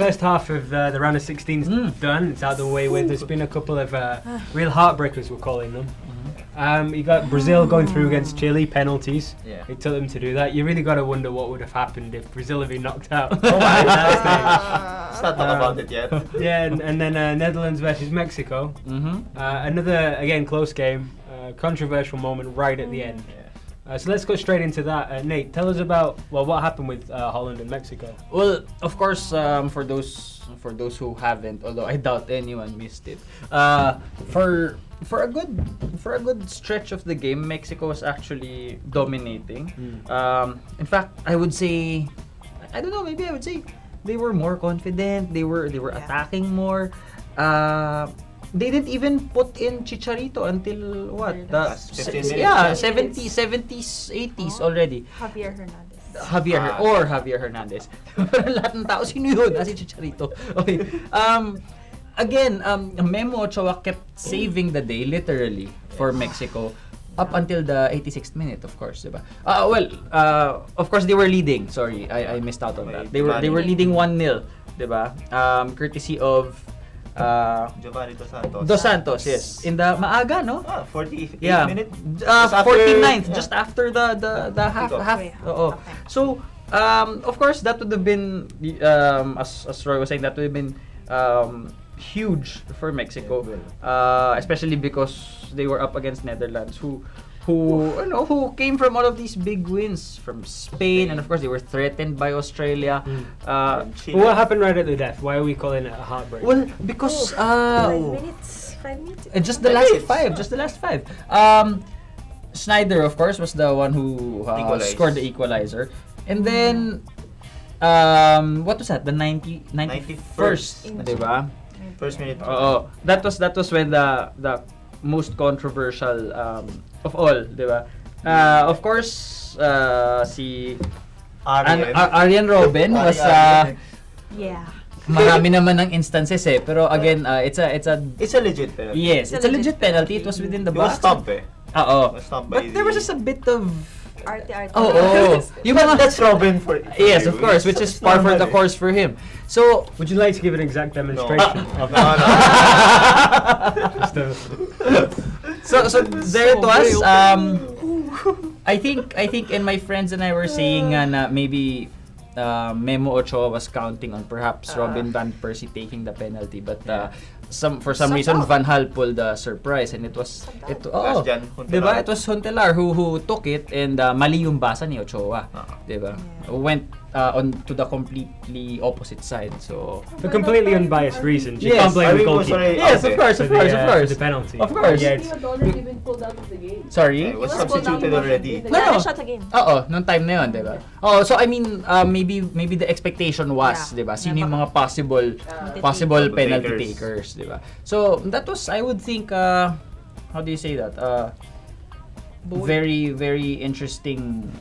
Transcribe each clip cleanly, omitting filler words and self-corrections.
first half of the round of 16's done. It's out the way with. There's been a couple of real heartbreakers, we're calling them. You got Brazil going through against Chile, penalties. Yeah. It took them to do that. You really got to wonder what would have happened if Brazil had been knocked out. Oh my God. Let's not talk about it yet. Yeah, and then Netherlands versus Mexico. Another, again, close game. Controversial moment right at the end. So let's go straight into that. Nate, tell us about what happened with Holland and Mexico. Well, of course, for those who haven't, although I doubt anyone missed it, for a good stretch of the game, Mexico was actually dominating. In fact, I would say, I don't know, maybe I would say they were more confident. They were attacking more. They didn't even put in Chicharito until what? 15 minutes. Yeah, 70s, 80s already. Javier Hernandez. Javier Hernandez. Lahat ng tao, sino yun? Si Chicharito. Okay. Again, Memo Ochoa kept saving the day, literally, for Mexico. Up until the 86th minute, of course, diba? Of course, they were leading. Sorry, I missed out on that. They were leading 1-0, diba? Courtesy of Giovanni Dos Dos Santos, yes. In the maaga, no? 48th minute? 49th, just after the half. Oo. So, of course, that would have been, as Roy was saying, that would have been huge for Mexico, especially because they were up against Netherlands, who came from all of these big wins from Spain, and of course they were threatened by Australia. What happened right at the death? Why are we calling it a heartbreak? Well, because 5 minutes. just the last five. Snyder, of course, was the one who scored the equalizer, and then what was that? The 91st, diba? First minute. That was when the most controversial of all, diba? Of course, si Arjen Robben was marami naman ng instances pero again, it's a legit penalty. Yes, it's a legit penalty. It was within the box. It was stopped But there was just a bit of Arte. Yung mga that's Robin for yes, of course, which is par for the course for him. So, would you like to give an exact demonstration? No. So there it was. I think and my friends and I were saying na maybe Memo Ochoa was counting on perhaps Robin van Persie taking the penalty, but for some reason Van Hal pulled the surprise, and it was diba? It was Huntelaar who took it, and mali yung basa ni Ochoa, diba? Went on to the completely opposite side. So for completely unbiased reasons, you yes, can't blame the goalkeeper. Yes, of course. The penalty. Of course. Yeah, he had already been pulled out of the game. Sorry? It was substituted already. No. Shot again. Nung time na yun, diba? So I mean, maybe the expectation was, diba? Sino yung mga possible penalty takers, diba? So that was, I would think, how do you say that? Very, very interesting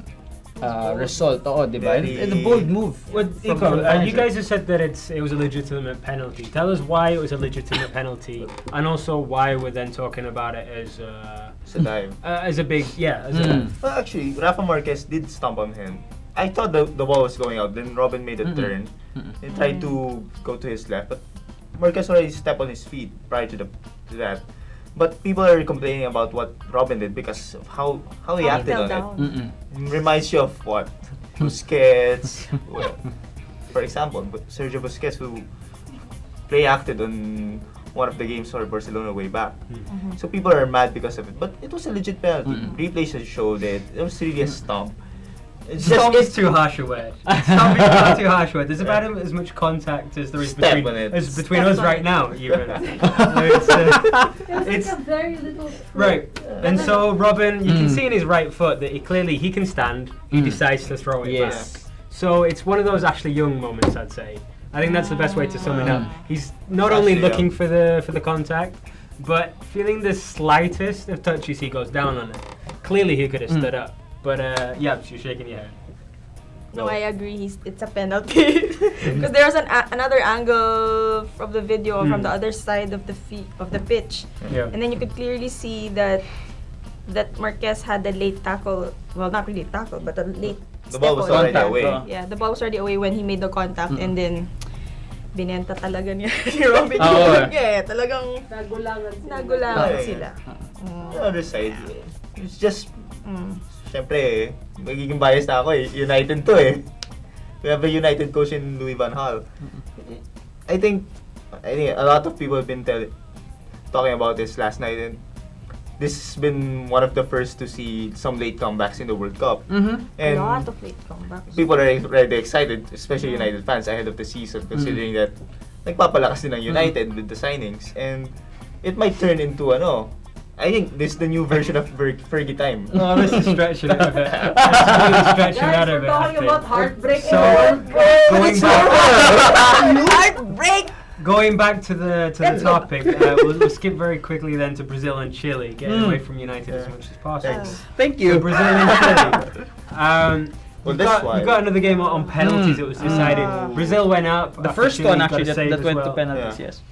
result, diba? And a bold move. You guys have said that it was a legitimate penalty. Tell us why it was a legitimate penalty, and also why we're then talking about it as a big Well, actually, Rafa Marquez did stomp on him. I thought the ball was going out. Then Robin made a turn and tried to go to his left, but Marquez already stepped on his feet prior to that. But people are complaining about what Robin did because of how he acted on it. Reminds you of what? Busquets. For example, Sergio Busquets, who play-acted on one of the games for Barcelona way back. So people are mad because of it. But it was a legit penalty. Replays showed it. It was really a stomp. It's too harsh a word. Stomp is not too harsh a word. There's about as much contact as there is between us right now, even. It's a very little. Right. And so Robin, you can see in his right foot that he can stand. He decides to throw it back. So it's one of those Ashley Young moments, I'd say. I think that's the best way to sum it up. He's not only looking for the contact, but feeling the slightest of touches, he goes down on it. Clearly, he could have stood up. But you're shaking your head. No, I agree. It's a penalty because there was another angle of the video from the other side of the pitch, and then you could clearly see that Marquez had the late tackle. Well, not really tackle, but a late. The ball was already away. Yeah, the ball was already away when he made the contact, and then binenta talaga ni Robin. Talagang nagulangan sila. The other side, it's just, syempre, magiging biased na ako United to We have a United coach in Louis van Gaal. I think a lot of people have been talking about this last night, and this has been one of the first to see some late comebacks in the World Cup. And a lot of late comebacks. People are already excited, especially United fans, ahead of the season, considering that nagpapalakas din ng United with the signings, and it might turn into I think this is the new version of Fergie time. Oh, this is stretching it a bit. That's really stretching that a bit. Talking about heartbreak. So, going back, heartbreak. going back to the topic, we'll skip very quickly then to Brazil and Chile, getting away from United as much as possible. Thanks. Thank you. So Brazil and Chile. Well, We've got another game on penalties. It was decided. Brazil went up. The after first Chile one got a actually save that as went well. to penalties, yes.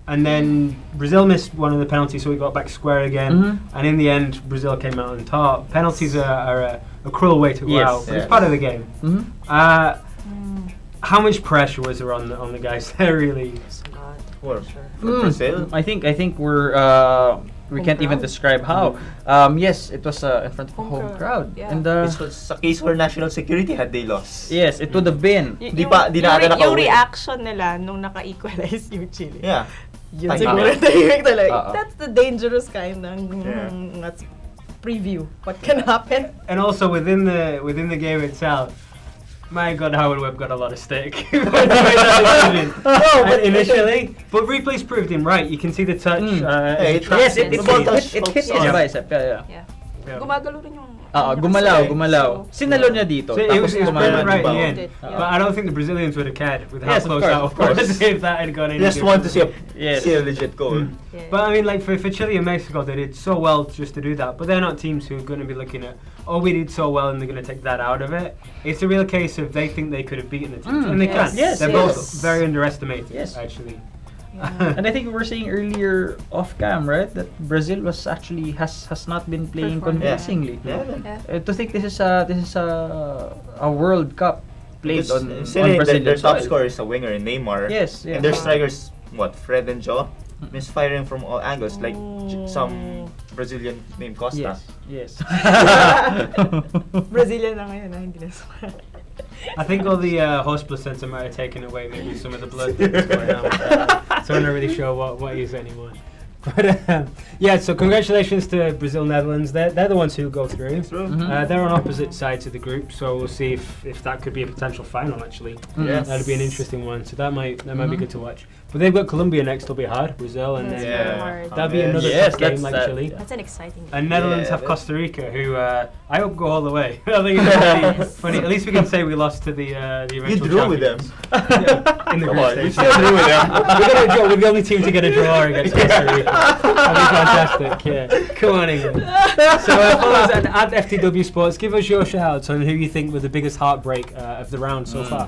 And then Brazil missed one of the penalties, so we got back square again. And in the end, Brazil came out on top. Penalties are a cruel way to go out, but it's part of the game. How much pressure was there on the guys there, really? For Brazil? I think we're we can't even describe how. Yes, it was in front of a home crowd. Yeah. And This was a case for national security had they lost. yes, it would have been. Di na aga yung nakauwi. reaction nila nung naka-equalize yung Chile. Yeah. Yun Tahimik. siguro tahimik talaga. Oo. That's the dangerous kind ng let's preview what can happen. And also within the game itself, my God, Howard Webb got a lot of stick. Initially, but replays proved him right. You can see the touch. Yes, it hit his Yeah. bicep. Yeah. Yeah. Gumagalo rin yung gumalaw. Sinalo niya dito. So it was tumaman. perfect right in the Rebound. end. Yeah. But I don't think the Brazilians would have cared with how Yes, of close course, that of course. was if that had gone in. Just want to see Yes. a legit goal. Yeah. But I mean, like for Chile and Mexico, they did so well just to do that. But they're not teams who are going to be looking at, oh, we did so well, and they're going to take that out of it. It's a real case of they think they could have beaten the teams, and they Yes. can. Yes, They're yes. both very underestimated, Yes. actually. And I think we were saying earlier off cam, right, that Brazil was actually has not been playing Performing. convincingly. Yeah. To think this is a World Cup played Because on considering that Brazilian their top soil. scorer is a winger in Neymar. Yes, yes. And their strikers, Fred and Joe, misfiring from all angles, like some Brazilian named Costa. Yes. Brazilian na ngayon, hindi na smart. I think all the host placenta might have taken away maybe some of the blood that's going on with that. So I'm not really sure what he is anymore. But yeah, so congratulations to Brazil, Netherlands. They're the ones who go through. They're on opposite sides of the group, so we'll see if that could be a potential final. Actually, Yes. that'd be an interesting one. So that might be good to watch. But they've got Colombia next. They'll be hard. Brazil, and That's then very hard. that'll be another Yes, tough game that's like that, Chile. yeah. That's an exciting game. And Netherlands Yeah, have Costa Rica, who I hope go all the way. I think it's really funny. At least we can say we lost to the You eventual drew with them. champions. In the Come group on, you stage. still drew with them. We're gonna draw. We're the only team to get a draw against Costa Rica. That'd be fantastic. Yeah, come on, England. So follow us at FTW Sports. Give us your shout-outs on who you think were the biggest heartbreak of the round so far.